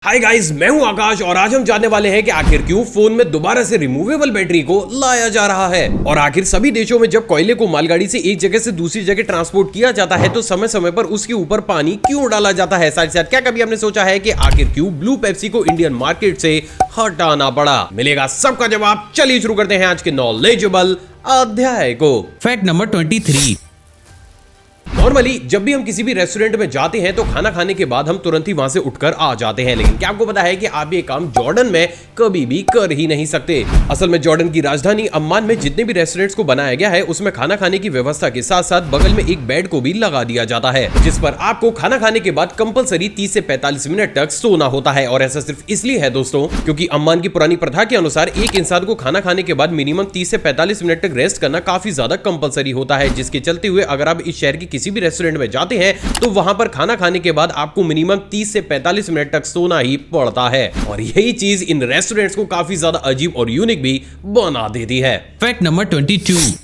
Hi guys, मैं हूं आकाश और आज हम जानने वाले हैं कि आखिर क्यों फोन में दोबारा से रिमूवेबल बैटरी को लाया जा रहा है और आखिर सभी देशों में जब कोयले को मालगाड़ी से एक जगह से दूसरी जगह ट्रांसपोर्ट किया जाता है तो समय समय पर उसके ऊपर पानी क्यों डाला जाता है। साथ ही साथ क्या कभी आपने सोचा है कि आखिर क्यों ब्लू पेप्सी को इंडियन मार्केट से हटाना पड़ा? मिलेगा सबका जवाब। चलिए शुरू करते हैं आज के नॉलेजेबल अध्याय को। Fact number 23। नॉर्मली जब भी हम किसी भी रेस्टोरेंट में जाते हैं तो खाना खाने के बाद हम तुरंत ही वहां से उठकर आ जाते हैं, लेकिन क्या आपको पता है कि आप ये काम जॉर्डन में कभी भी कर ही नहीं सकते। असल में जॉर्डन की राजधानी अम्मान में जितने भी रेस्टोरेंट्स को बनाया गया है उसमें खाना खाने की व्यवस्था के साथ साथ बगल में एक बेड को भी लगा दिया जाता है जिस पर आपको खाना खाने के बाद कंपलसरी 30 से 45 मिनट तक सोना होता है। और ऐसा सिर्फ इसलिए है दोस्तों क्योंकि अम्मान की पुरानी प्रथा के अनुसार एक इंसान को खाना खाने के बाद मिनिमम 30 से 45 मिनट तक रेस्ट करना काफी ज्यादा कंपलसरी होता है, जिसके चलते हुए अगर आप इस शहर के किसी भी रेस्टोरेंट में जाते हैं तो वहां पर खाना खाने के बाद आपको मिनिमम 30 से 45 मिनट तक सोना ही पड़ता है और यही चीज इन रेस्टोरेंट्स को काफी ज्यादा अजीब और यूनिक भी बना देती है। Fact number 22।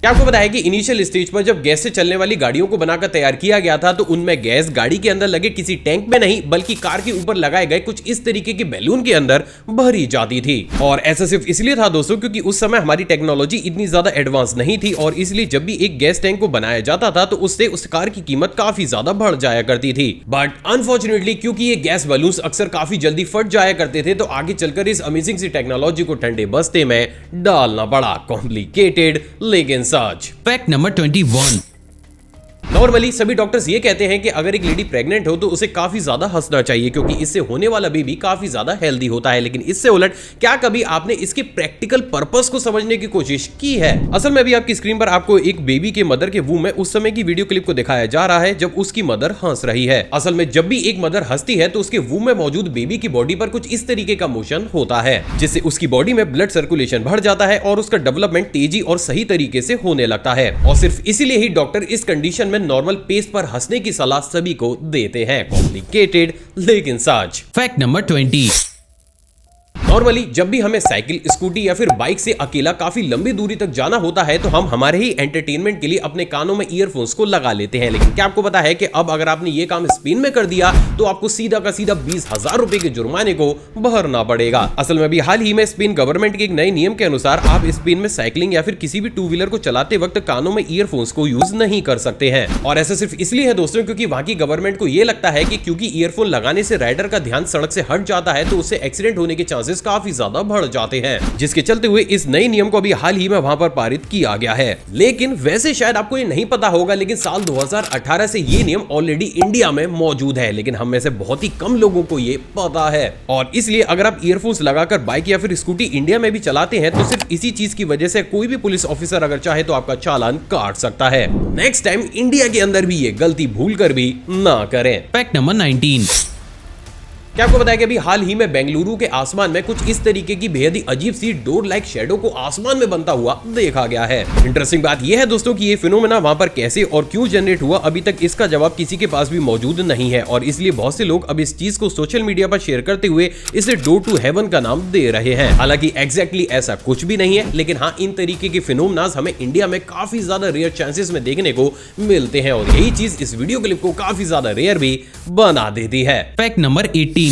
क्या आपको पता है कि इनिशियल स्टेज पर जब गैस से चलने वाली गाड़ियों को बनाकर तैयार किया गया था तो उनमें गैस गाड़ी के अंदर लगे किसी टैंक में नहीं बल्कि कार के ऊपर लगाए गए कुछ इस तरीके के बैलून के अंदर भरी जाती थी। और ऐसा सिर्फ इसलिए था दोस्तों क्योंकि उस समय हमारी टेक्नोलॉजी इतनी ज्यादा एडवांस नहीं थी और इसलिए जब भी एक गैस टैंक को बनाया जाता था तो उससे उस कार की कीमत काफी ज्यादा बढ़ जाया करती थी। बट अनफॉर्चुनेटली क्योंकि ये गैस बैलून्स अक्सर काफी जल्दी फट जाया करते थे तो आगे चलकर इस अमेजिंग सी टेक्नोलॉजी को ठंडे बस्ते में डालना पड़ा। कॉम्प्लिकेटेड लेकिन सच। Fact number 21। नॉर्मली सभी डॉक्टर्स ये कहते हैं कि अगर एक लेडी प्रेग्नेंट हो तो उसे काफी ज्यादा हंसना चाहिए क्योंकि इससे होने वाला बेबी काफी ज्यादा हेल्दी होता है, लेकिन इससे उलट क्या कभी आपने इसके प्रैक्टिकल पर्पस को समझने की कोशिश की है? असल में अभी आपकी स्क्रीन पर आपको एक बेबी के मदर के वूम में उस समय की वीडियो क्लिप को दिखाया जा रहा है जब उसकी मदर हंस रही है। असल में जब भी एक मदर हंसती है तो उसके वूम में मौजूद बेबी की बॉडी पर कुछ इस तरीके का मोशन होता है जिससे उसकी बॉडी में ब्लड सर्कुलेशन बढ़ जाता है और उसका डेवलपमेंट तेजी और सही तरीके से होने लगता है। और सिर्फ इसीलिए ही डॉक्टर इस कंडीशन में नॉर्मल पेस पर हंसने की सलाह सभी को देते हैं। कॉम्प्लिकेटेड लेकिन सच। Fact number 20। नॉर्मली जब भी हमें साइकिल, स्कूटी या फिर बाइक से अकेला काफी लंबी दूरी तक जाना होता है तो हम हमारे ही एंटरटेनमेंट के लिए अपने कानों में ईयरफोन्स को लगा लेते हैं, लेकिन क्या आपको पता है कि अब अगर आपने ये काम स्पेन में कर दिया तो आपको सीधा का सीधा 20,000 रुपए के जुर्माने को भरना पड़ेगा। असल में अभी हाल ही में स्पेन गवर्नमेंट के एक नए नियम के अनुसार आप स्पेन में साइकिलिंग या फिर किसी भी टू व्हीलर को चलाते वक्त कानों में ईयरफोन्स को यूज नहीं कर सकते हैं। और ऐसा सिर्फ इसलिए है दोस्तों क्योंकि वहां की गवर्नमेंट को यह लगता है कि क्योंकि ईयरफोन लगाने से राइडर का ध्यान सड़क से हट जाता है तो उससे एक्सीडेंट होने के चांसेस काफी ज्यादा बढ़ जाते हैं, जिसके चलते हुए इस नए नियम को अभी हाल ही में वहां पर पारित किया गया है। लेकिन वैसे शायद आपको ये नहीं पता होगा लेकिन साल 2018 से ये नियम ऑलरेडी इंडिया में मौजूद है, लेकिन हम में से बहुत ही कम लोगों को ये पता है। और इसलिए अगर आप ईयरफोन्स लगाकर बाइक या फिर स्कूटी इंडिया में भी चलाते हैं तो सिर्फ इसी चीज की वजह से कोई भी पुलिस ऑफिसर अगर चाहे तो आपका चालान काट सकता है। नेक्स्ट टाइम इंडिया के अंदर भी ये गलती भूल कर भी ना करें। Fact number 19। क्या आपको बताया कि अभी हाल ही में बेंगलुरु के आसमान में कुछ इस तरीके की बेहद ही अजीब सी डोर लाइक शैडो को आसमान में बनता हुआ देखा गया है। इंटरेस्टिंग बात यह है दोस्तों कि ये फिनोमेना वहां पर कैसे और क्यों जनरेट हुआ अभी तक इसका जवाब किसी के पास भी मौजूद नहीं है और इसलिए बहुत से लोग अब इस चीज को सोशल मीडिया पर शेयर करते हुए इसे डोर टू हेवन का नाम दे रहे हैं। हालांकि एग्जैक्टली ऐसा कुछ भी नहीं है, लेकिन हाँ इन तरीके के फिनोमेनास हमें इंडिया में काफी ज्यादा रेयर चांसेस में देखने को मिलते हैं और यही चीज इस वीडियो क्लिप को काफी ज्यादा रेयर भी बना देती है। Fact number 18।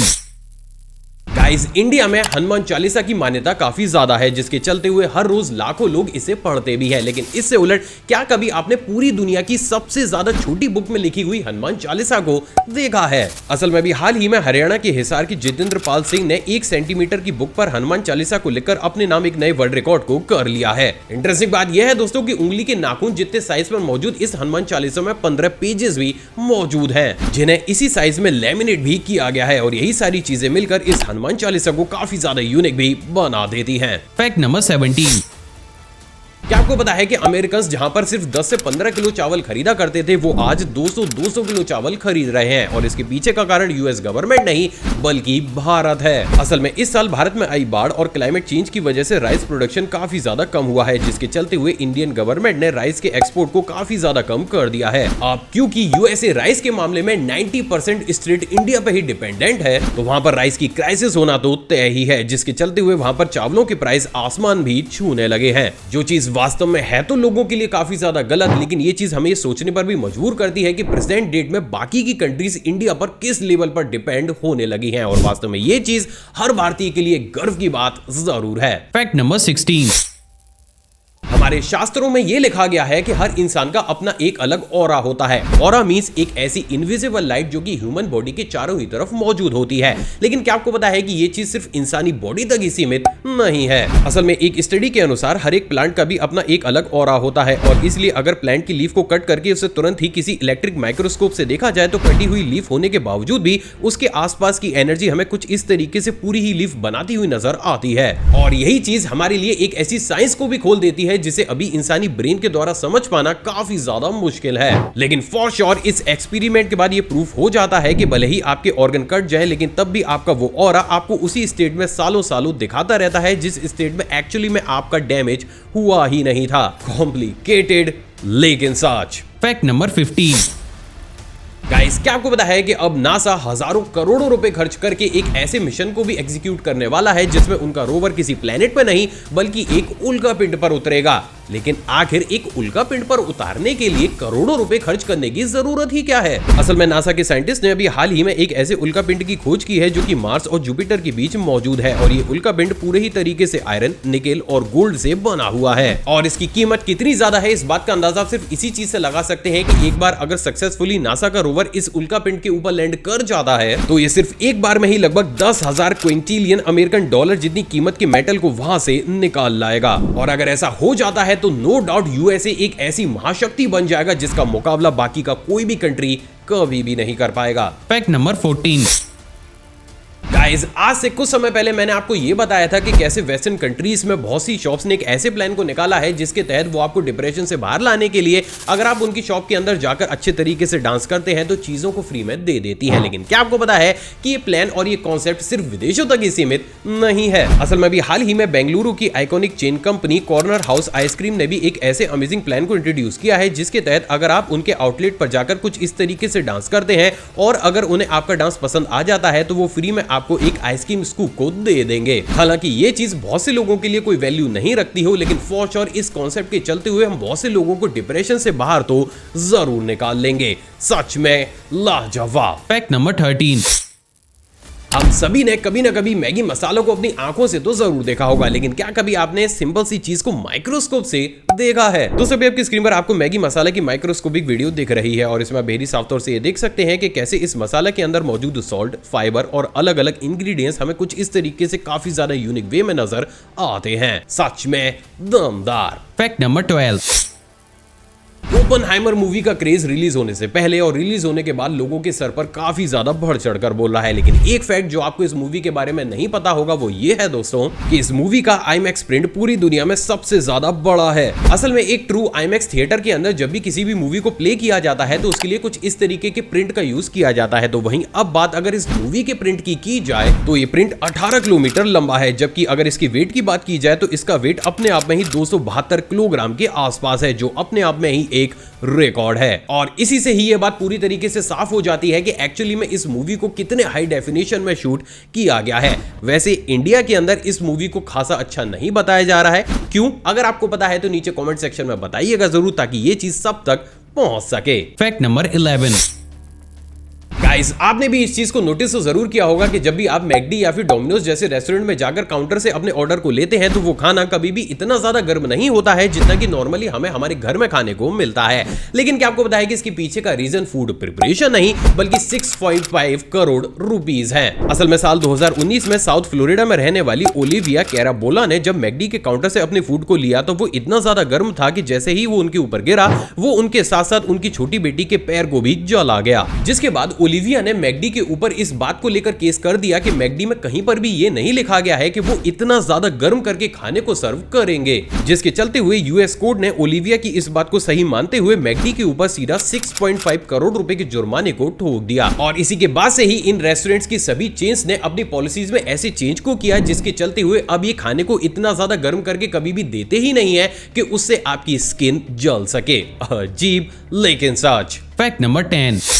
गाइस, इंडिया में हनुमान चालीसा की मान्यता काफी ज्यादा है जिसके चलते हुए हर रोज लाखों लोग इसे पढ़ते भी हैं, लेकिन इससे उलट क्या कभी आपने पूरी दुनिया की सबसे ज्यादा छोटी बुक में लिखी हुई हनुमान चालीसा को देखा है? असल में भी हाल ही में हरियाणा के हिसार की जितेंद्र पाल सिंह ने 1 सेंटीमीटर की बुक पर हनुमान चालीसा को लिखकर अपने नाम एक नए वर्ल्ड रिकॉर्ड को कर लिया है। इंटरेस्टिंग बात यह है दोस्तों की उंगली के नाखून जितने साइज पर मौजूद इस हनुमान चालीसा में 15 पेजेस भी मौजूद हैं जिन्हें इसी साइज में लेमिनेट भी किया गया है और यही सारी चीजें मिलकर इस हनुमान चालीसा को काफी ज्यादा यूनिक भी बना देती हैं। Fact number 17। क्या आपको पता है कि अमेरिकन्स जहां पर सिर्फ 10 से 15 किलो चावल खरीदा करते थे वो आज 200 किलो चावल खरीद रहे हैं और इसके पीछे का कारण यूएस गवर्नमेंट नहीं बल्कि भारत है। असल में इस साल भारत में आई बाढ़ और क्लाइमेट चेंज की वजह से राइस प्रोडक्शन काफी ज्यादा कम हुआ है जिसके चलते हुए इंडियन गवर्नमेंट ने राइस के एक्सपोर्ट को काफी ज्यादा कम कर दिया है। अब क्योंकि यूएसए राइस के मामले में 90% स्ट्रेट इंडिया पे ही डिपेंडेंट है तो वहां पर राइस की क्राइसिस होना तो तय ही है, जिसके चलते हुए वहां पर चावलों के प्राइस आसमान भी छूने लगे हैं। जो चीज वास्तव में है तो लोगों के लिए काफी ज्यादा गलत, लेकिन ये चीज हमें सोचने पर भी मजबूर करती है कि प्रेजेंट डेट में बाकी की कंट्रीज इंडिया पर किस लेवल पर डिपेंड होने लगी हैं। और वास्तव में ये चीज हर भारतीय के लिए गर्व की बात जरूर है। Fact number 16। हमारे शास्त्रों में यह लिखा गया है कि हर इंसान का अपना एक अलग ऑरा होता है। ऑरा मींस एक ऐसी इनविजिबल लाइट जो कि ह्यूमन बॉडी के चारों ही तरफ मौजूद होती है। लेकिन क्या आपको पता है कि यह चीज सिर्फ इंसानी बॉडी तक ही सीमित नहीं है। असल में एक स्टडी के अनुसार हर एक प्लांट का भी अपना एक अलग ऑरा होता है, और इसलिए अगर प्लांट की लीफ को कट करके उसे तुरंत ही किसी इलेक्ट्रिक माइक्रोस्कोप से देखा जाए तो कटी हुई लीफ होने के बावजूद भी उसके आसपास की एनर्जी हमें कुछ इस तरीके से पूरी ही लीफ बनाती हुई नजर आती है। और यही चीज हमारे लिए एक ऐसी साइंस को भी खोल देती है जिसे अभी इंसानी ब्रेन के द्वारा समझ पाना काफी ज्यादा मुश्किल है। लेकिन फॉर श्योर इस एक्सपेरिमेंट के बाद ये प्रूफ हो जाता है कि भले ही आपके ऑर्गन कट जाए, लेकिन तब भी आपका वो ऑरा आपको उसी स्टेट में सालों सालों दिखाता रहता है जिस स्टेट में एक्चुअली में आपका डैमेज हुआ ही नहीं था। कॉम्प्लिकेटेड लेकिन सच। Fact number 15। गाइस, क्या आपको पता है कि अब नासा हजारों करोड़ों रुपए खर्च करके एक ऐसे मिशन को भी एग्जीक्यूट करने वाला है जिसमें उनका रोवर किसी प्लेनेट पर नहीं बल्कि एक उल्का पिंड पर उतरेगा। लेकिन आखिर एक उल्का पिंड पर उतारने के लिए करोड़ों रुपए खर्च करने की जरूरत ही क्या है? असल में नासा के साइंटिस्ट ने अभी हाल ही में एक ऐसे उल्का पिंड की खोज की है जो कि मार्स और जुपिटर के बीच मौजूद है, और ये उल्का पिंड पूरे ही तरीके से आयरन, निकेल और गोल्ड से बना हुआ है। और इसकी कीमत कितनी ज्यादा है इस बात का अंदाजा सिर्फ इसी चीज से लगा सकते हैं कि एक बार अगर सक्सेसफुली नासा का रोवर इस उल्का पिंड के ऊपर लैंड कर जाता है तो ये सिर्फ एक बार में ही लगभग 10,000 क्विंटिलियन अमेरिकन डॉलर जितनी कीमत के मेटल को वहां से निकाल लाएगा। और अगर ऐसा हो जाता है तो नो डाउट यूएसए एक ऐसी महाशक्ति बन जाएगा जिसका मुकाबला बाकी का कोई भी कंट्री कभी भी नहीं कर पाएगा। Fact number 14। गाइस, आज से कुछ समय पहले मैंने आपको यह बताया था कि कैसे वेस्टर्न कंट्रीज में बहुत सी शॉप्स ने एक ऐसे प्लान को निकाला है जिसके तहत वो आपको डिप्रेशन से बाहर लाने के लिए अगर आप उनकी शॉप के अंदर जाकर अच्छे तरीके से डांस करते हैं तो चीजों को फ्री में दे देती है। लेकिन क्या आपको पता है कि ये प्लान और ये कॉन्सेप्ट सिर्फ विदेशों तक ही सीमित नहीं है। असल में भी हाल ही में बेंगलुरु की iconic chain company corner house ice cream ने भी एक ऐसे अमेजिंग प्लान को इंट्रोड्यूस किया है जिसके तहत अगर आप उनके आउटलेट पर जाकर कुछ इस तरीके से डांस करते हैं और अगर उन्हें आपका डांस पसंद आ जाता है तो वो फ्री में आपको एक आइसक्रीम स्कूप को दे देंगे। हालांकि ये चीज बहुत से लोगों के लिए कोई वैल्यू नहीं रखती हो, लेकिन फॉर श्योर इस कॉन्सेप्ट के चलते हुए हम बहुत से लोगों को डिप्रेशन से बाहर तो जरूर निकाल लेंगे। सच में लाजवाब। Fact number 13। हम सभी ने कभी ना कभी मैगी मसालों को अपनी आंखों से तो जरूर देखा होगा, लेकिन क्या कभी आपने सिंपल सी चीज को माइक्रोस्कोप से देखा है? तो सभी आपकी स्क्रीन पर आपको मैगी मसाला की माइक्रोस्कोपिक वीडियो दिख रही है और इसमें आप बेहद साफ तौर से ये देख सकते हैं कि कैसे इस मसाला के अंदर मौजूद सॉल्ट, फाइबर और अलग अलग इंग्रेडिएंट्स हमें कुछ इस तरीके से काफी ज्यादा यूनिक वे में नजर आते हैं। सच में दमदार। Fact number 12। ओपनहाइमर मूवी का क्रेज रिलीज होने से पहले और रिलीज होने के बाद लोगों के सर पर काफी ज्यादा बढ़ चढ़कर बोल रहा है, लेकिन एक फैक्ट जो आपको इस मूवी के बारे में नहीं पता होगा वो ये है दोस्तों कि इस मूवी का आईमैक्स प्रिंट पूरी दुनिया में सबसे ज्यादा बड़ा है। असल में एक ट्रू आईमैक्स थिएटर के अंदर जब भी किसी भी मूवी को प्ले किया जाता है तो उसके लिए कुछ इस तरीके के प्रिंट का यूज किया जाता है। तो वहीं अब बात अगर इस मूवी के प्रिंट की जाए तो ये प्रिंट 18 किलोमीटर लंबा है, जबकि अगर इसकी वेट की बात की जाए तो इसका वेट अपने आप में ही 272 किलोग्राम के आसपास है, जो अपने आप में ही एक रिकॉर्ड है। और इसी से ही यह बात पूरी तरीके से साफ हो जाती है कि एक्चुअली में इस मूवी को कितने हाई डेफिनेशन में शूट किया गया है। वैसे इंडिया के अंदर इस मूवी को खासा अच्छा नहीं बताया जा रहा है। क्यों? अगर आपको पता है तो नीचे कमेंट सेक्शन में बताइएगा जरूर, ताकि ये चीज सब तक पहुंच सके। Fact number 11। गाइस, आपने भी इस चीज को नोटिस तो जरूर किया होगा कि जब भी आप मैकडी या फिर डोमिनोज जैसे रेस्टोरेंट में जाकर काउंटर से अपने ऑर्डर को लेते हैं तो वो खाना कभी भी इतना ज्यादा गर्म नहीं होता है जितना कि नॉर्मली हमें हमारे घर में खाने को मिलता है। लेकिन क्या आपको पता है कि इसके पीछे का रीजन फूड प्रिपरेशन नहीं बल्कि 6.5 करोड़ रुपीस है। असल में साल 2019 में साउथ फ्लोरिडा में रहने वाली ओलिविया कैराबोला ने जब मैकडी के काउंटर से अपने फूड को लिया तो वो इतना ज्यादा गर्म था कि जैसे ही वो उनके ऊपर गिरा वो उनके साथ साथ उनकी छोटी बेटी के पैर को भी जला गया। जिसके बाद ओलिविया ने मैकडी के ऊपर इस बात को लेकर केस कर दिया कि मैकडी में कहीं पर भी ये नहीं लिखा गया है कि वो इतना ज्यादा गर्म करके खाने को सर्व करेंगे, जिसके चलते हुए यूएस कोर्ट ने ओलिविया की इस बात को सही मानते हुए मैकडी के ऊपर सीधा 6.5 करोड़ रुपए के जुर्माने को ठोक दिया। और इसी के बाद से ही इन रेस्टोरेंट्स की सभी चेन्स ने अपनी पॉलिसीज में ऐसे चेंज को किया जिसके चलते हुए अब ये खाने को इतना ज्यादा गर्म करके कभी भी देते ही नहीं है कि उससे आपकी स्किन जल सके। अजीब लेकिन सच। Fact number 10।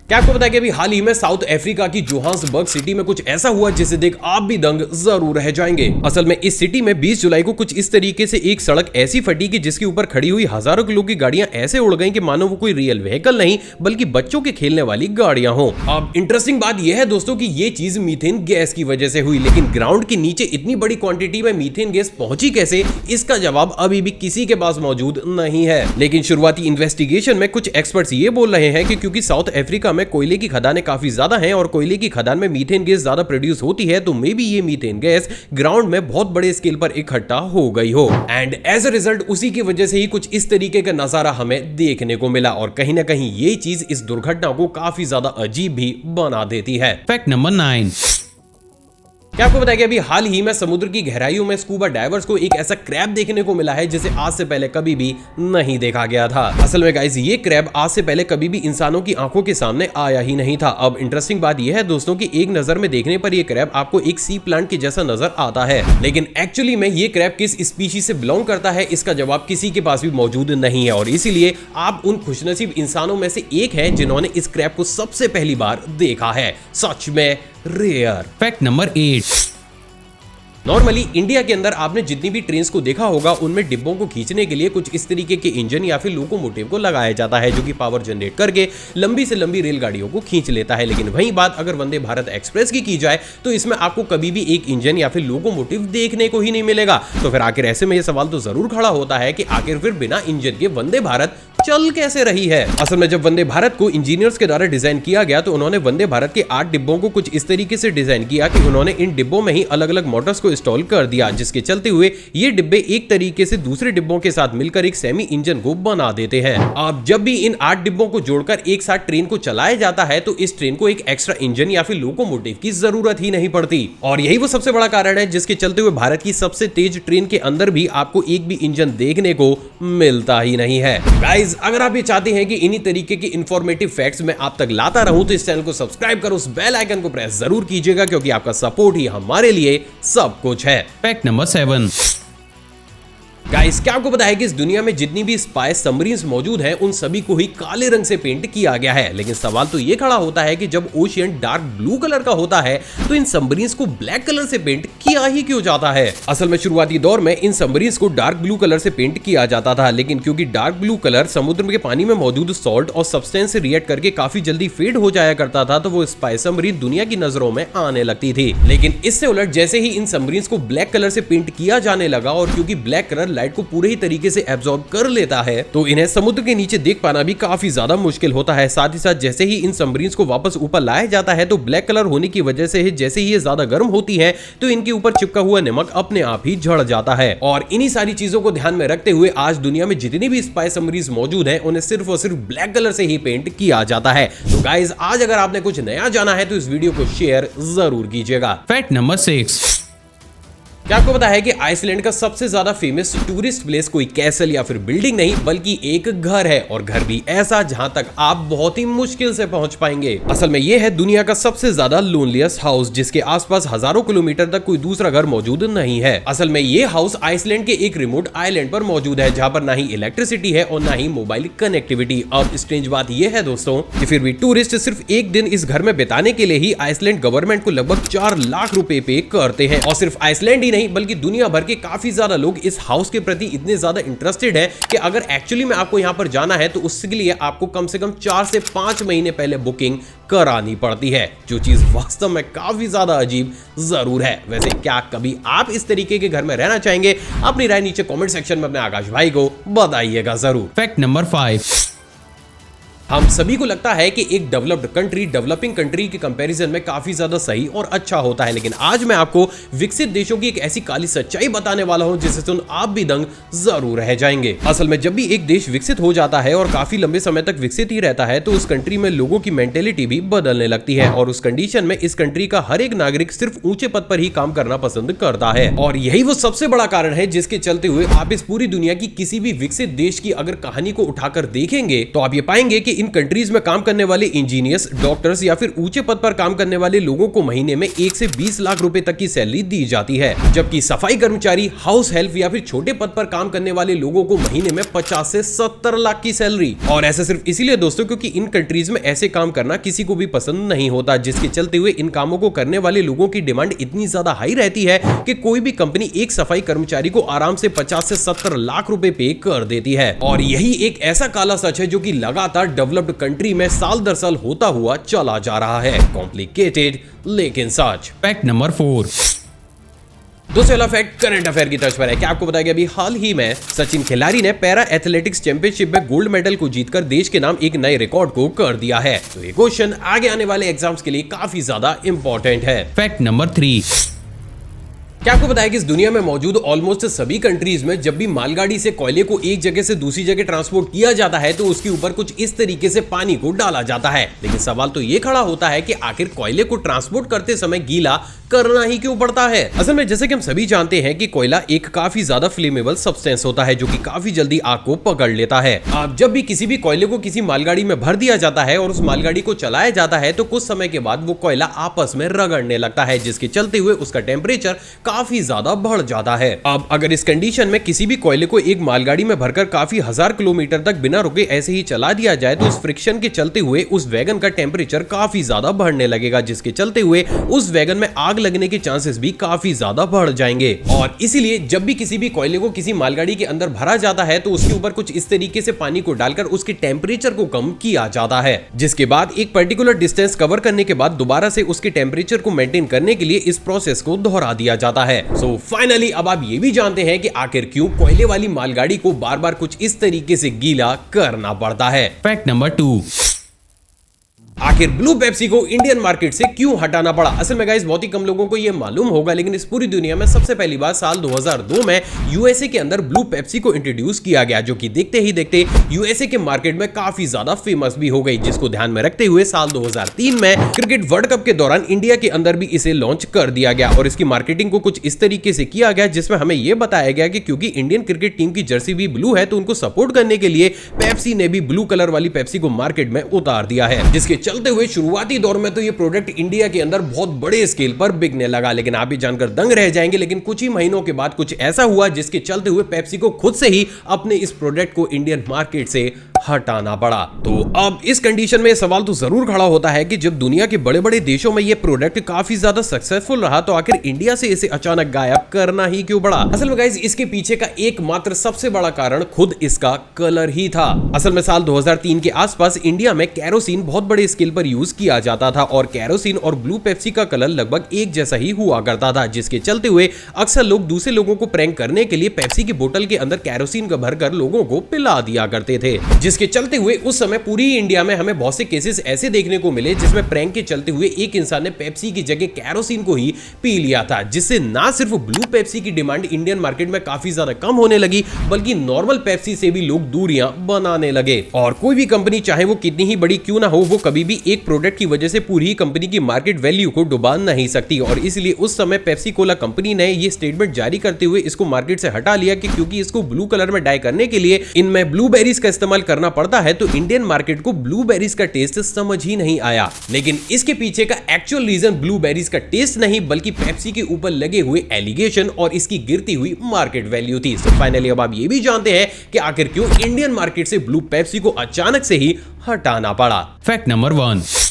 क्या आपको पता है कि अभी हाल ही में साउथ अफ्रीका की जोहान्सबर्ग सिटी में कुछ ऐसा हुआ जिसे देख आप भी दंग जरूर रह जाएंगे। असल में इस सिटी में 20 जुलाई को कुछ इस तरीके से एक सड़क ऐसी फटी कि जिसके ऊपर खड़ी हुई हजारों किलो की गाड़ियां ऐसे उड़ गईं कि मानो वो कोई रियल व्हीकल नहीं बल्कि बच्चों के खेलने वाली गाड़ियां हो। अब इंटरेस्टिंग बात यह है दोस्तों कि ये चीज मीथेन गैस की वजह से हुई, लेकिन ग्राउंड के नीचे इतनी बड़ी क्वांटिटी में मीथेन गैस पहुंची कैसे, इसका जवाब अभी भी किसी के पास मौजूद नहीं है। लेकिन शुरुआती इन्वेस्टिगेशन में कुछ एक्सपर्ट्स ये बोल रहे हैं कि क्योंकि साउथ अफ्रीका में कोयले की खदानें काफी ज्यादा हैं और कोयले की खदान में मीथेन गैस ज्यादा प्रोड्यूस होती है, तो मे बी ये मीथेन गैस ग्राउंड में बहुत बड़े स्केल पर इकट्ठा हो गई हो एंड एज अ रिजल्ट उसी की वजह से ही कुछ इस तरीके का नजारा हमें देखने को मिला। और कहीं ना कहीं ये चीज इस दुर्घटना को काफी ज्यादा अजीब भी बना देती है। Fact number 9। क्या आपको बताया कि अभी हाल ही में समुद्र की गहराइयों में स्कूबा डाइवर्स को एक ऐसा क्रैब देखने को मिला है जिसे आज से पहले कभी भी नहीं देखा गया था। असल में गाइस ये क्रैब आज से पहले कभी भी इंसानों की आंखों के सामने आया ही नहीं था। अब इंटरेस्टिंग बात यह है दोस्तों कि एक नजर में देखने पर यह क्रैब आपको एक सी प्लांट के जैसा नजर आता है, लेकिन एक्चुअली में ये क्रैब किस स्पीशीज से बिलोंग करता है इसका जवाब किसी के पास भी मौजूद नहीं है। और इसीलिए आप उन खुशनसीब इंसानों में से एक हैं जिन्होंने इस क्रैब को सबसे पहली बार देखा है। सच में rare. Fact number 8। Normally India के अंदर आपने जितनी भी ट्रेन्स को देखा होगा उनमें डिब्बों को खींचने के लिए कुछ इस तरीके के इंजन या फिर लोकोमोटिव को लगाया जाता है जो कि पावर जनरेट करके लंबी से लंबी रेलगाड़ियों को खींच लेता है। लेकिन वही बात अगर वंदे भारत एक्सप्रेस की जाए तो इसमें आपको कभी भी एक इंजन या फिर लोकोमोटिव देखने को ही नहीं मिलेगा। तो फिर आखिर ऐसे में यह सवाल तो जरूर खड़ा होता है कि आखिर फिर बिना इंजन के वंदे भारत चल कैसे रही है। असल में जब वंदे भारत को इंजीनियर्स के द्वारा डिजाइन किया गया तो उन्होंने वंदे भारत के 8 डिब्बों को कुछ इस तरीके से डिजाइन किया कि उन्होंने इन डिब्बों में ही अलग अलग मोटर्स को इंस्टॉल कर दिया, जिसके चलते हुए ये डिब्बे एक तरीके से दूसरे डिब्बों के साथ मिलकर एक सेमी इंजन को बना देते हैं। अब जब भी इन 8 डिब्बों को जोड़कर एक साथ ट्रेन को चलाया जाता है तो इस ट्रेन को एक एक्स्ट्रा इंजन या फिर लोकोमोटिव की जरूरत ही नहीं पड़ती। और यही वो सबसे बड़ा कारण है जिसके चलते हुए भारत की सबसे तेज ट्रेन के अंदर भी आपको एक भी इंजन देखने को मिलता ही नहीं है। गाइस अगर आप ये चाहते हैं कि इन्हीं तरीके की इंफॉर्मेटिव फैक्ट्स मैं आप तक लाता रहूं तो इस चैनल को सब्सक्राइब करो, उस बेल आइकन को प्रेस जरूर कीजिएगा क्योंकि आपका सपोर्ट ही हमारे लिए सब कुछ है। Fact number 7। गाइस क्या आपको पता है कि इस दुनिया में जितनी भी स्पाई सबमरीन्स मौजूद हैं उन सभी को ही काले रंग से पेंट किया गया है। लेकिन सवाल तो ये खड़ा होता है कि जब ओशियन डार्क ब्लू कलर का होता है तो इन सबमरीन्स को ब्लैक कलर से पेंट किया ही क्यों जाता है। असल में शुरुआती दौर में इन सबमरीन्स को डार्क ब्लू कलर से पेंट किया जाता था, लेकिन क्योंकि डार्क ब्लू कलर समुद्र के पानी में मौजूद सॉल्ट और सब्सटेंस से रिएक्ट करके काफी जल्दी फेड हो जाया करता था तो वो स्पाई सबमरीन दुनिया की नजरों में आने लगती थी। लेकिन इससे उलट जैसे ही इन सबमरीन्स को ब्लैक कलर से पेंट किया जाने लगा और क्योंकि ब्लैक कलर लाइट को पूरे ही तरीके से एब्जॉर्ब कर लेता है तो इन्हें समुद्र के नीचे देख पाना भी काफी ज्यादा मुश्किल होता है। साथ ही साथ जैसे ही इन सबमरीन्स को वापस ऊपर लाया जाता है तो ब्लैक कलर होने की वजह से जैसे ही ये ज्यादा गर्म होती है तो इनके ऊपर चिपका हुआ नमक अपने आप ही झड़ जाता है। और इन्हीं सारी चीजों को ध्यान में रखते हुए आज दुनिया में जितनी भी स्पाई सबमरीन्स मौजूद हैं उन्हें सिर्फ और सिर्फ ब्लैक कलर से ही पेंट किया जाता है। तो गाइस आज अगर आपने कुछ नया जाना है तो इस वीडियो को शेयर जरूर कीजिएगा। Fact number 6। क्या आपको पता है कि आइसलैंड का सबसे ज्यादा फेमस टूरिस्ट प्लेस कोई कैसल या फिर बिल्डिंग नहीं बल्कि एक घर है, और घर भी ऐसा जहां तक आप बहुत ही मुश्किल से पहुंच पाएंगे। असल में यह है दुनिया का सबसे ज्यादा लोनलीस्ट हाउस जिसके आसपास हजारों किलोमीटर तक कोई दूसरा घर मौजूद नहीं है। असल में यह हाउस आइसलैंड के एक रिमोट आइलैंड पर मौजूद है जहां पर ना ही इलेक्ट्रिसिटी है और ना ही मोबाइल कनेक्टिविटी। अब स्ट्रेंज बात यह है दोस्तों कि फिर भी टूरिस्ट सिर्फ एक दिन इस घर में बिताने के लिए ही आइसलैंड गवर्नमेंट को लगभग 4 लाख रुपए पे करते हैं। और सिर्फ आइसलैंड ही नहीं बल्कि दुनिया भर के काफी ज्यादा लोग इस हाउस के प्रति इतने ज्यादा इंटरेस्टेड हैं कि अगर एक्चुअली में आपको यहां पर जाना है तो उसके लिए आपको कम से कम 4 से 5 महीने पहले बुकिंग करानी पड़ती है, जो चीज वास्तव में काफी ज्यादा अजीब जरूर है। वैसे क्या कभी आप इस तरीके के घर में रहना चाहेंगे? अपनी राय नीचे कमेंट सेक्शन में अपने आकाश भाई को बताइएगा जरूर। Fact number 5। हम सभी को लगता है कि एक डेवलप्ड कंट्री डेवलपिंग कंट्री के कंपैरिजन में काफी ज्यादा सही और अच्छा होता है, लेकिन आज मैं आपको विकसित देशों की एक ऐसी काली सच्चाई बताने वाला हूं जिसे सुन आप भी दंग जरूर रह जाएंगे। असल में जब भी एक देश विकसित हो जाता है और काफी लंबे समय तक विकसित ही रहता है तो उस कंट्री में लोगों की मेंटेलिटी भी बदलने लगती है, और उस कंडीशन में इस कंट्री का हर एक नागरिक सिर्फ ऊंचे पद पर ही काम करना पसंद करता है। और यही वो सबसे बड़ा कारण है जिसके चलते हुए आप इस पूरी दुनिया की किसी भी विकसित देश की अगर कहानी को उठाकर देखेंगे तो आप ये पाएंगे कि इन कंट्रीज में काम करने वाले इंजीनियर्स, डॉक्टर्स या फिर ऊंचे पद पर काम करने वाले लोगों को महीने में 1 से 20 लाख रुपए तक की सैलरी दी जाती है, जबकि सफाई कर्मचारी, हाउस हेल्प या फिर छोटे पद पर काम करने वाले लोगों को महीने में 50 से 70 लाख की सैलरी। और ऐसा सिर्फ इसीलिए दोस्तों क्योंकि इन कंट्रीज में ऐसे काम करना किसी को भी पसंद नहीं होता, जिसके चलते हुए इन कामों को करने वाले लोगों की डिमांड इतनी ज्यादा हाई रहती है कि कोई भी कंपनी एक सफाई कर्मचारी को आराम से 50 से 70 लाख रुपए पे कर देती है। और यही एक ऐसा काला सच है जो कि लगातार डेवलप्ड कंट्री में साल दर साल होता हुआ चला जा रहा है। कॉम्प्लिकेटेड लेकिन सच। Fact number 4। दूसरा वाला फैक्ट करंट अफेयर की तर्ज पर है। क्या आपको बताया गया अभी हाल ही में सचिन खिलाड़ी ने पैरा एथलेटिक्स चैंपियनशिप में गोल्ड मेडल को जीतकर देश के नाम एक नए रिकॉर्ड को कर दिया है। तो ये क्वेश्चन आगे आने वाले एग्जाम्स के लिए काफी ज्यादा इंपॉर्टेंट है। Fact number 3। क्या आपको बताया कि इस दुनिया में मौजूद ऑलमोस्ट सभी कंट्रीज में जब भी मालगाड़ी से कोयले को एक जगह से दूसरी जगह ट्रांसपोर्ट किया जाता है तो उसके ऊपर कुछ इस तरीके से पानी को डाला जाता है। लेकिन सवाल तो ये खड़ा होता है कि आखिर कोयले को ट्रांसपोर्ट करते समय गीला करना ही क्यों पड़ता है। असल में जैसे कि हम सभी जानते हैं कि कोयला एक काफी ज्यादा फ्लेमेबल सब्सटेंस होता है जो कि काफी जल्दी आग को पकड़ लेता है। अब जब भी किसी भी कोयले को किसी मालगाड़ी में भर दिया जाता है और उस मालगाड़ी को चलाया जाता है तो कुछ समय के बाद वो कोयला आपस में रगड़ने लगता है, जिसके चलते हुए उसका टेम्परेचर काफी ज्यादा बढ़ जाता है। अब अगर इस कंडीशन में किसी भी कोयले को एक मालगाड़ी में भरकर काफी हजार किलोमीटर तक बिना रुके ऐसे ही चला दिया जाए तो उस फ्रिक्शन के चलते हुए उस वैगन का टेम्परेचर काफी ज्यादा बढ़ने लगेगा, जिसके चलते हुए उस वैगन में आग लगने के चांसेस भी काफी ज्यादा बढ़ जाएंगे। और इसीलिए जब भी किसी भी कोयले को किसी मालगाड़ी के अंदर भरा जाता है तो उसके ऊपर कुछ इस तरीके से पानी को डालकर उसके टेम्परेचर को कम किया जाता है, जिसके बाद एक पर्टिकुलर डिस्टेंस कवर करने के बाद दोबारा से उसके टेम्परेचर को मेंटेन करने के लिए इस प्रोसेस को दोहरा दिया जाता है। सो फाइनली अब आप ये भी जानते हैं कि आखिर क्यों कोयले वाली मालगाड़ी को बार बार कुछ इस तरीके से गीला करना पड़ता है। Fact number 2। आखिर ब्लू पेप्सी को इंडियन मार्केट से क्यों हटाना पड़ा। असल में गाइस बहुत ही कम लोगों को यह मालूम होगा, लेकिन इस पूरी दुनिया में सबसे पहली बार साल 2002 में यूएसए के अंदर ब्लू पेप्सी को इंट्रोड्यूस किया गया, जो कि देखते ही देखते यूएसए के मार्केट में काफी ज्यादा फेमस भी हो गई, जिसको ध्यान में रखते हुए साल 2003 में क्रिकेट वर्ल्ड कप के दौरान इंडिया के अंदर भी इसे लॉन्च कर दिया गया। और इसकी मार्केटिंग को कुछ इस तरीके से किया गया जिसमें हमें यह बताया गया कि क्योंकि इंडियन क्रिकेट टीम की जर्सी भी ब्लू है तो उनको सपोर्ट करने के लिए पेप्सी ने भी ब्लू कलर वाली पेप्सी को मार्केट में उतार दिया है, जिसके चलते हुए शुरुआती दौर में तो ये प्रोडक्ट इंडिया के अंदर बहुत बड़े स्केल पर बिकने लगा। लेकिन आप भी जानकर दंग रह जाएंगे, लेकिन कुछ ही महीनों के बाद कुछ ऐसा हुआ जिसके चलते हुए पेप्सी को खुद से ही अपने इस प्रोडक्ट को इंडियन मार्केट से हटाना पड़ा। तो अब इस कंडीशन में सवाल तो जरूर खड़ा होता है कि जब दुनिया के बड़े बड़े देशों में ये प्रोडक्ट काफी ज्यादा सक्सेसफुल रहा तो आखिर इंडिया से इसे अचानक गायब करना ही क्यों पड़ा। असल में गाइस इसके पीछे का एकमात्र सबसे बड़ा कारण खुद इसका कलर ही था। असल में साल 2003 के आसपास इंडिया में कैरोसिन बहुत बड़े स्केल पर यूज किया जाता था और कैरोसिन और ब्लू पेप्सी का कलर लगभग एक जैसा ही हुआ करता था, जिसके चलते हुए अक्सर लोग दूसरे लोगों को प्रैंक करने के लिए पेप्सी की बोतल के अंदर कैरोसिन का भरकर लोगों को पिला दिया करते थे, जिसके चलते हुए उस समय पूरी इंडिया में हमें बहुत से केसेस ऐसे देखने को मिले जिसमें प्रैंक के चलते हुए एक इंसान ने पेप्सी की जगह कैरोसिन को ही पी लिया था, जिससे ना सिर्फ ब्लू पेप्सी की डिमांड इंडियन मार्केट में काफी ज्यादा कम होने लगी बल्कि नॉर्मल पेप्सी से भी लोग दूरियां बनाने लगे। और कोई भी कंपनी चाहे वो कितनी ही बड़ी क्यों ना हो, वो कभी भी एक प्रोडक्ट की वजह से पूरी कंपनी की मार्केट वैल्यू को डुबा नहीं सकती। और इसलिए उस समय पेप्सी कोला कंपनी ने ये स्टेटमेंट जारी करते हुए इसको मार्केट से हटा लिया कि क्योंकि इसको ब्लू कलर में डाई करने के लिए इनमें ब्लूबेरीज का इस्तेमाल करना पड़ता है तो इंडियन मार्केट को ब्लूबेरीज का टेस्ट समझ ही नहीं आया। लेकिन इसके पीछे का एक्चुअल रीजन ब्लूबेरीज का टेस्ट नहीं बल्कि पेप्सी के ऊपर लगे हुए एलिगेशन और इसकी गिरती हुई मार्केट वैल्यू थी। तो फाइनली अब आप ये भी जानते हैं कि आखिर क्यों इंडियन मार्केट से ब्लू पेप्सी को अचानक से ही हटाना पड़ा। Fact number 1।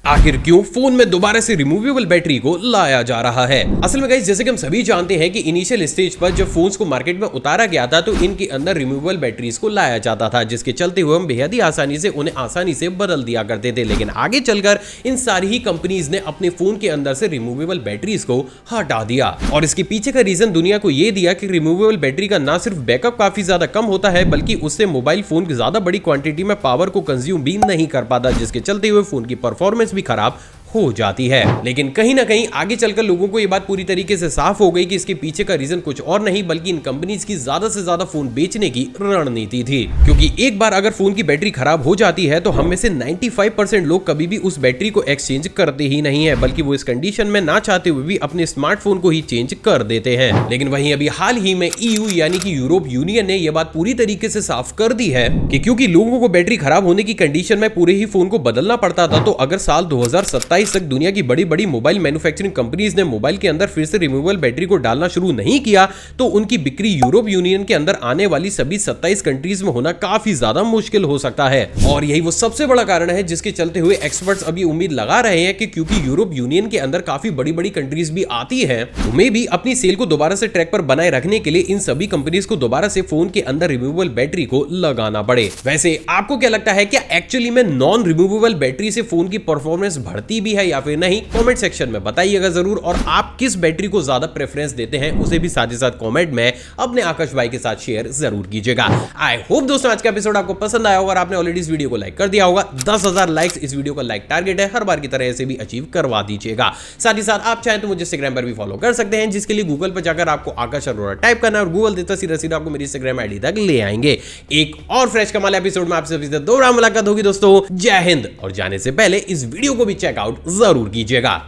आखिर क्यों फोन में दोबारा से रिमूवेबल बैटरी को लाया जा रहा है। असल में गाइस जैसे कि हम सभी जानते हैं कि इनिशियल स्टेज पर जब फोन्स को मार्केट में उतारा गया था तो इनके अंदर रिमूवेबल बैटरीज को लाया जाता था, जिसके चलते हुए हम बेहद ही आसानी से उन्हें आसानी से बदल दिया करते थे। लेकिन आगे चलकर इन सारी ही कंपनीज ने अपने फोन के अंदर से रिमूवेबल बैटरीज को हटा दिया और इसके पीछे का रीजन दुनिया को यह दिया कि रिमूवेबल बैटरी का ना सिर्फ बैकअप काफी ज्यादा कम होता है बल्कि उससे मोबाइल फोन की ज्यादा बड़ी क्वांटिटी में पावर को कंज्यूम भी नहीं कर पाता, जिसके चलते हुए फोन की परफॉर्मेंस भी खराब हो जाती है। लेकिन कहीं ना कहीं आगे चलकर लोगों को यह बात पूरी तरीके से साफ हो गई कि इसके पीछे का रीजन कुछ और नहीं बल्कि इन कंपनीज की ज्यादा से ज्यादा फोन बेचने की रणनीति थी। क्योंकि एक बार अगर फोन की बैटरी खराब हो जाती है तो हम में से 95% लोग कभी भी उस बैटरी को एक्सचेंज करते ही नहीं है, बल्कि वो इस कंडीशन में ना चाहते हुए भी अपने स्मार्टफोन को ही चेंज कर देते हैं। लेकिन वहीं अभी हाल ही में EU यानी कि यूरोप यूनियन ने यह बात पूरी तरीके से साफ कर दी है कि क्योंकि लोगों को बैटरी खराब होने की कंडीशन में पूरे ही फोन को बदलना पड़ता था, तो अगर साल 2027 तक दुनिया की बड़ी बड़ी मोबाइल मैन्युफैक्चरिंग कंपनीज ने मोबाइल के अंदर फिर से रिमूवेबल बैटरी को डालना शुरू नहीं किया तो उनकी बिक्री यूरोप यूनियन के अंदर आने वाली सभी 27 कंट्रीज में होना काफी ज्यादा मुश्किल हो सकता है। और यही वो सबसे बड़ा कारण है जिसके चलते हुए एक्सपर्ट्स अभी उम्मीद लगा रहे हैं कि क्योंकि यूरोप यूनियन के अंदर काफी बड़ी बड़ी कंट्रीज भी आती है, उन्हें भी अपनी सेल को दोबारा से ट्रैक पर बनाए रखने के लिए इन सभी कंपनीज को दोबारा से फोन के अंदर रिमूवेबल बैटरी को लगाना पड़े। वैसे आपको क्या लगता है, क्या एक्चुअली में नॉन रिमूवेबल बैटरी से फोन की परफॉर्मेंस बढ़ती भी है या फिर नहीं? कमेंट सेक्शन में बताइएगा जरूर। और आप किस बैटरी को ज्यादा प्रेफरेंस देते हैं उसे भी साथ ही साथ कमेंट में अपने आकाश भाई के साथ शेयर जरूर कीजिएगा। आई होप दोस्तों आज का एपिसोड आपको पसंद आया होगा और आपने ऑलरेडी इस वीडियो को लाइक कर दिया होगा। 10,000 लाइक्स इस वीडियो का लाइक टारगेट है, हर बार की तरह ऐसे भी अचीव करवा दीजिएगा। साथ ही साथ आप चाहें तो मुझे इंस्टाग्राम पर भी फॉलो कर सकते हैं, जिसके लिए गूगल पर जाकर आपको आकाश अरोड़ा टाइप करना और गूगल देता सीधा आपको मेरी इंस्टाग्राम आईडी तक ले आएंगे। एक और फ्रेश कमाल एपिसोड में आपसे दोबारा मुलाकात होगी दोस्तों। जय हिंद। और जाने से पहले इस वीडियो को भी चेकआउट जरूर कीजिएगा।